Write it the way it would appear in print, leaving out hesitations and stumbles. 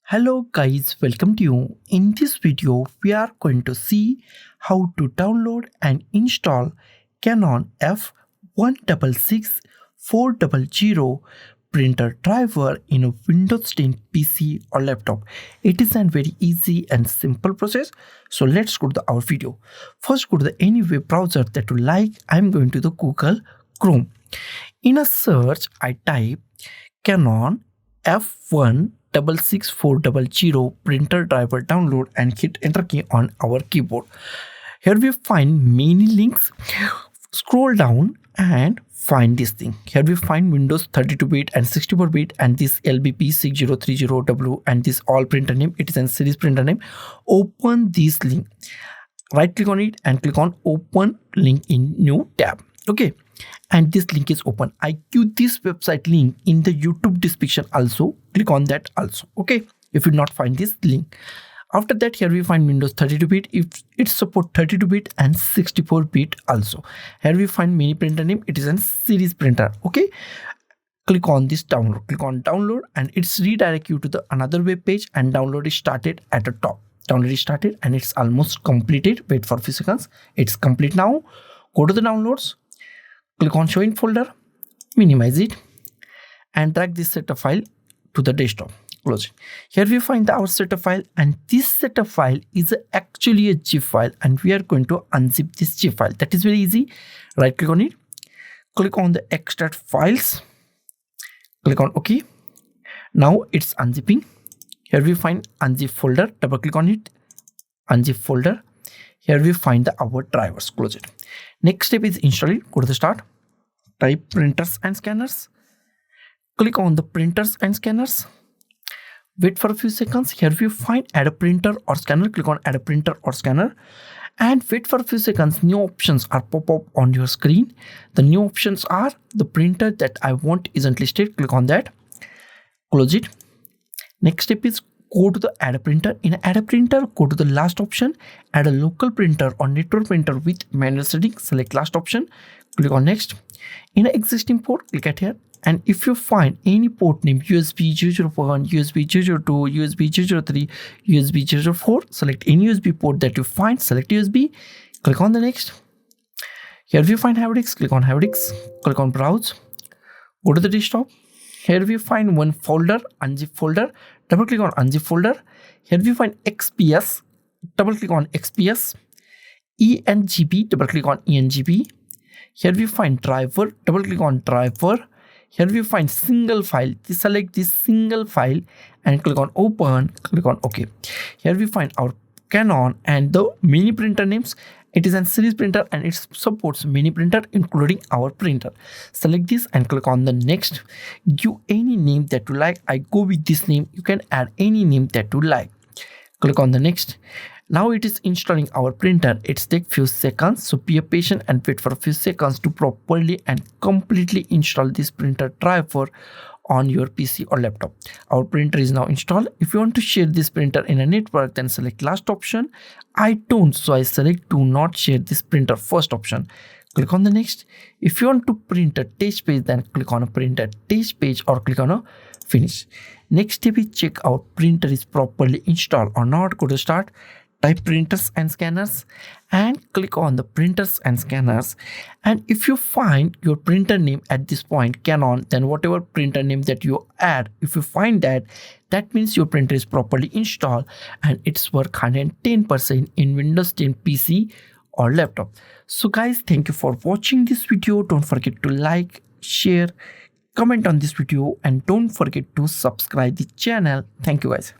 Hello guys, welcome to you. In this video, we are going to see how to download and install Canon F166 printer driver in a Windows 10 PC or laptop. It is a very easy and simple process. So let's go to our video. First, go to any web browser that you like. I'm going to the Google Chrome. In a search, I type Canon F166 printer driver download and hit enter key on our keyboard. Here we find many links. Scroll down and find this thing. Here we find Windows 32-bit and 64-bit and this LBP6030W and this all printer name. It is a series printer name. Open this link. Right click on it and click on open link in new tab. Okay, and this link is open. I give this website link in the YouTube description also. Click on that also. Okay, if you not find this link. After that, here we find Windows 32-bit. If it support 32-bit and 64-bit also. Here we find mini printer name. It is a series printer. Okay, click on this download. Click on download and it's redirect you to the another web page and download is started at the top. Download is started and it's almost completed. Wait for a few seconds. It's complete now. Go to the downloads. Click on show in folder, minimize it and drag this setup file to the desktop. Close it. Here we find our setup file and this setup file is actually a zip file and we are going to unzip this zip file. That is very easy. Right click on it, click on the extract files, click on OK. Now it's unzipping. Here we find unzip folder, double click on it, unzip folder. Here we find our drivers. Close it. Next step is install it. Go to the start. Type printers and scanners. Click on the printers and scanners. Wait for a few seconds. Here we find add a printer or scanner. Click on add a printer or scanner. And wait for a few seconds. New options are pop up on your screen. The new options are the printer that I want isn't listed. Click on that. Close it. Next step is go to the add a printer. In add a printer, go to the last option, add a local printer or network printer with manual setting. Select last option, click on next. In an existing port, click at here. And if you find any port name USB 001, USB 002, USB 003, USB 004, select any USB port that you find, select USB, click on the next. Here we find Havdix, click on Havdix, click on browse, go to the desktop. Here we find one folder, unzip folder, double click on unzip folder. Here we find XPS, double click on XPS, ENGB, double click on ENGB. Here we find driver, double click on driver. Here we find single file, select this single file and click on open, click on OK. Here we find our Canon and the mini printer names. It is a series printer and it supports mini printer including our printer. Select this and click on the next. Give any name that you like. I go with this name. You can add any name that you like. Click on the next. Now it is installing our printer. It's take few seconds. So be patient and wait for a few seconds to properly and completely install this printer driver on your PC or laptop. Our printer is now installed. If you want to share this printer in a network, then select last option. I don't, so I select do not share this printer first option. Click on the next. If you want to print a test page, then click on a print a test page or click on a finish. Next step is check out printer is properly installed or not. Go to start. Type printers and scanners and click on the printers and scanners. And if you find your printer name at this point Canon, then whatever printer name that you add, if you find that, that means your printer is properly installed and it's work 110% in Windows 10 PC or laptop. So guys, thank you for watching this video. Don't forget to like, share, comment on this video and don't forget to subscribe the channel. Thank you guys.